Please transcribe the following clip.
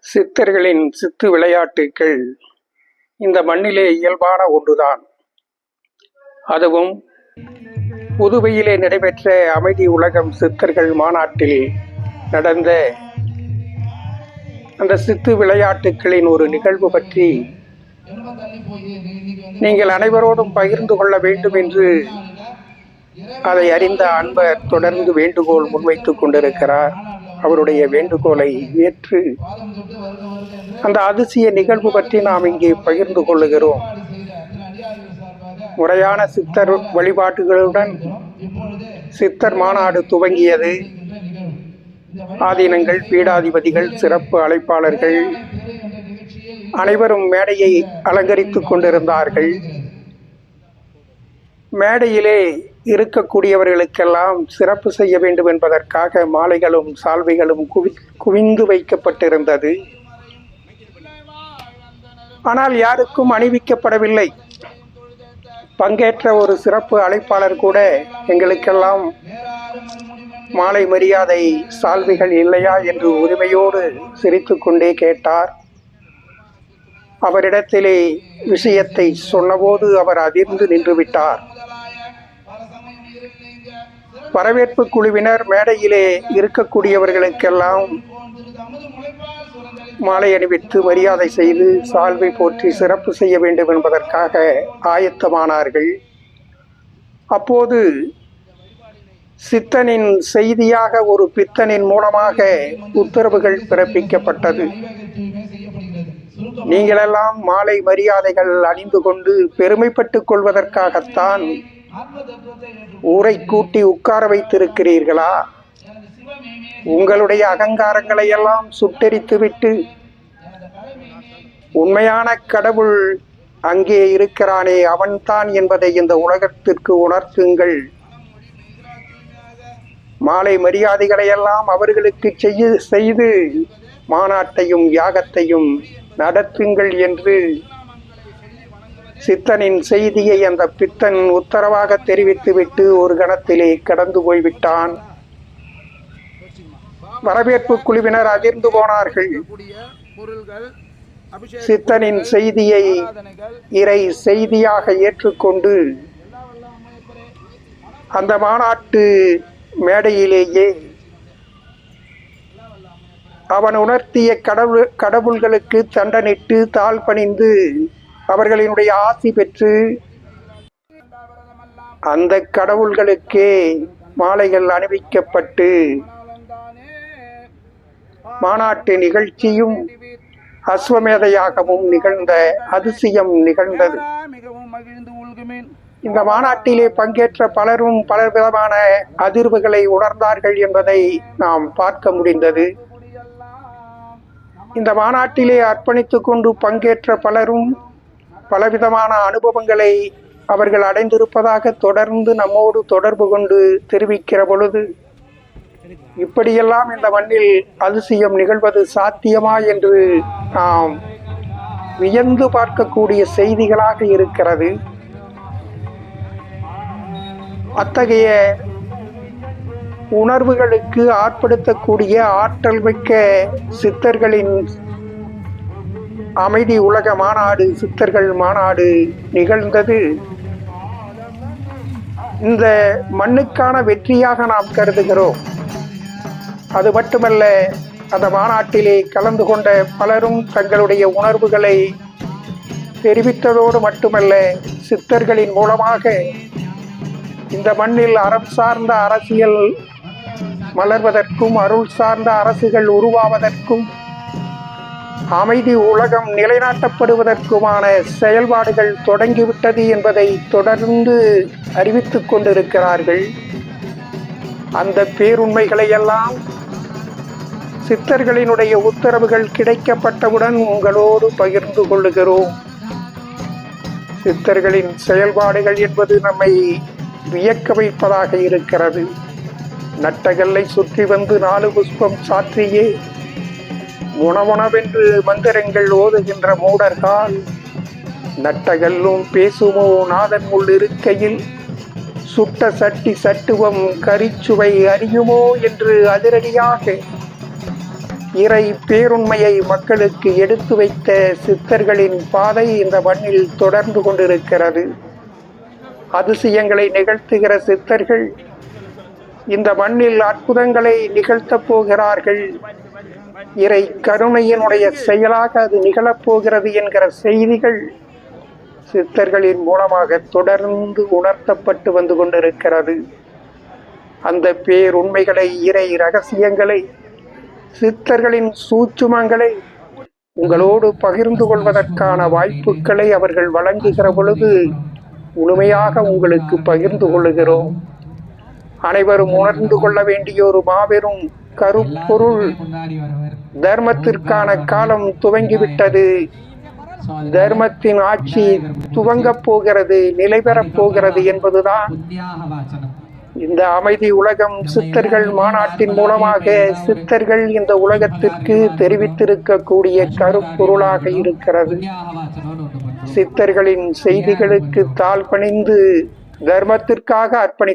சித்தர்களின் சித்து விளையாட்டுக்கள் இந்த மண்ணிலே இயல்பான ஒன்றுதான். அதுவும் புதுவையிலே நடைபெற்ற அமைதி உலகம் சித்தர்கள் மாநாட்டில் நடந்த அந்த சித்து விளையாட்டுக்களின் ஒரு நிகழ்வு பற்றி நீங்கள் அனைவரோடும் பகிர்ந்து கொள்ள வேண்டும் என்று அதை அறிந்த அன்பர் தொடர்ந்து வேண்டுகோள் முன்வைத்துக் கொண்டிருக்கிறார். அவருடைய வேண்டுகோளை ஏற்று அந்த அதிசய நிகழ்வு பற்றி நாம் இங்கே பகிர்ந்து கொள்ளுகிறோம். முறையான சித்தர் வழிபாட்டுகளுடன் சித்தர் மாநாடு துவங்கியது. ஆதீனங்கள், பீடாதிபதிகள், சிறப்பு அழைப்பாளர்கள் அனைவரும் மேடையை அலங்கரித்துக் கொண்டிருந்தார்கள். மேடையிலே இருக்கக்கூடியவர்களுக்கெல்லாம் சிறப்பு செய்ய வேண்டும் என்பதற்காக மாலைகளும் சால்வைகளும் குவிந்து வைக்கப்பட்டிருந்தது. ஆனால் யாருக்கும் அணிவிக்கப்படவில்லை. பங்கேற்ற ஒரு சிறப்பு அழைப்பாளர் கூட எங்களுக்கெல்லாம் மாலை மரியாதை சால்வைகள் இல்லையா என்று உரிமையோடு சிரித்து கொண்டே கேட்டார். அவரிடத்திலே விஷயத்தை சொன்னபோது அவர் அதிர்ந்து நின்றுவிட்டார். வரவேற்பு குழுவினர் மேடையிலே இருக்கக்கூடியவர்களுக்கெல்லாம் மாலை அணிவித்து மரியாதை செய்து சால்வை போற்றி சிறப்பு செய்ய வேண்டும் என்பதற்காக ஆயத்தமானார்கள். அப்போது சித்தனின் செய்தியாக ஒரு பித்தனின் மூலமாக உத்தரவுகள் பிறப்பிக்கப்பட்டது. நீங்களெல்லாம் மாலை மரியாதைகள் அணிந்து கொண்டு பெருமைப்பட்டுக் கொள்வதற்காகத்தான் ஊரை கூட்டி உட்கார வைத்திருக்கிறீர்களா? உங்களுடைய அகங்காரங்களை எல்லாம் சுட்டெரித்துவிட்டு உண்மையான கடவுள் அங்கே இருக்கிறானே, அவன்தான் என்பதை இந்த உலகத்திற்கு உணர்த்துங்கள். மாலை மரியாதைகளை எல்லாம் அவர்களுக்கு செய்து மாநாட்டையும் யாகத்தையும் நடத்துங்கள் என்று சித்தனின் செய்தியை அந்த பித்தன் உத்தரவாக தெரிவித்துவிட்டு ஒரு கணத்திலே கடந்து போய்விட்டான். வரவேற்பு குழுவினர் அதிர்ந்து போனார்கள். சித்தனின் செய்தியை இறை செய்தியாக ஏற்றுக்கொண்டு அந்த மாநாட்டு மேடையிலேயே அவன் உணர்த்திய கடவுள்களுக்கு தண்டனிட்டு தாழ் பணிந்து அவர்களினுடைய ஆசி பெற்று அந்த கடவுள்களுக்கே மாலைகள் அணிவிக்கப்பட்டு மாநாட்டு நிகழ்ச்சியும் அஸ்வமேதையாகவும் நிகழ்ந்த அதிசயம் நிகழ்ந்தது. இந்த மாநாட்டிலே பங்கேற்ற பலரும் பல விதமான அதிர்வுகளை உணர்ந்தார்கள் என்பதை நாம் பார்க்க முடிந்தது. இந்த மாநாட்டிலே அர்ப்பணித்துக் கொண்டு பங்கேற்ற பலரும் பலவிதமான அனுபவங்களை அவர்கள் அடைந்திருப்பதாக தொடர்ந்து நம்மோடு தொடர்பு கொண்டு தெரிவிக்கிற பொழுது, இப்படியெல்லாம் இந்த மண்ணில் அதிசயம் நிகழ்வது சாத்தியமா என்று நாம் வியந்து பார்க்கக்கூடிய செய்திகளாக இருக்கிறது. அத்தகைய உணர்வுகளுக்கு ஆட்படுத்தக்கூடிய ஆற்றல் மிக்க சித்தர்களின் அமைதி உலக மாநாடு, சித்தர்கள் மாநாடு நிகழ்ந்தது. இந்த மண்ணுக்கான வெற்றியாக நாம் கருதுகிறோம். அது மட்டுமல்ல, அந்த மாநாட்டிலே கலந்து கொண்ட பலரும் தங்களுடைய உணர்வுகளை தெரிவித்ததோடு மட்டுமல்ல, சித்தர்களின் மூலமாக இந்த மண்ணில் அறம் சார்ந்த அரசியல் மலர்வதற்கும் அருள் சார்ந்த அரசுகள் உருவாவதற்கும் அமைதி உலகம் நிலைநாட்டப்படுவதற்குமான செயல்பாடுகள் தொடங்கிவிட்டது என்பதை தொடர்ந்து அறிவித்துக் கொண்டிருக்கிறார்கள். அந்த பேருண்மைகளை எல்லாம் சித்தர்களினுடைய உத்தரவுகள் கிடைக்கப்பட்டவுடன் உங்களோடு பகிர்ந்து கொள்ளுகிறோம். சித்தர்களின் செயல்பாடுகள் என்பது நம்மை வியக்க வைப்பதாக இருக்கிறது. நட்டகல்லை சுற்றி வந்து 4 புஷ்பம் சாற்றியே உணவுணவென்று மந்திரங்கள் ஓதுகின்ற மூடர்கள் நட்டகல்லும் பேசுமோ நாதன் உள் இருக்கையில் சுட்ட சட்டி சட்டுவம் கரிச்சுவை அறியுமோ என்று அதிரடியாக இறை பேருண்மையை மக்களுக்கு எடுத்து வைத்த சித்தர்களின் பாதை இந்த மண்ணில் தொடர்ந்து கொண்டிருக்கிறது. அதிசயங்களை நிகழ்த்துகிற சித்தர்கள் இந்த மண்ணில் அற்புதங்களை நிகழ்த்தப் போகிறார்கள். இறை கருணையினுடைய செயலாக அது நிகழப்போகிறது என்கிற செய்திகள் சித்தர்களின் மூலமாக தொடர்ந்து உணர்த்தப்பட்டு வந்து கொண்டிருக்கிறது. அந்த பேருண்மைகளை, இறை ரகசியங்களை, சித்தர்களின் சூட்சுமங்களை உங்களோடு பகிர்ந்து கொள்வதற்கான வாய்ப்புகளை அவர்கள் வழங்குகிற பொழுது முழுமையாக உங்களுக்கு பகிர்ந்து கொள்ளுகிறோம். அனைவரும் உணர்ந்து கொள்ள வேண்டிய ஒரு மாபெரும் கருப்பொருள், தர்மத்திற்கான காலம் துவங்கிவிட்டது. தர்மத்தின் ஆட்சி துவங்கப் போகிறது, நிலை பெறப் போகிறது என்பதுதான் இந்த அமைதி உலகம் சித்தர்கள் மாநாட்டின் மூலமாக சித்தர்கள் இந்த உலகத்திற்கு தெரிவித்திருக்கக்கூடிய கருப்பொருளாக இருக்கிறது. சித்தர்களின் செய்திகளுக்கு தாழ் பணிந்து தர்மத்திற்காக அர்ப்பணி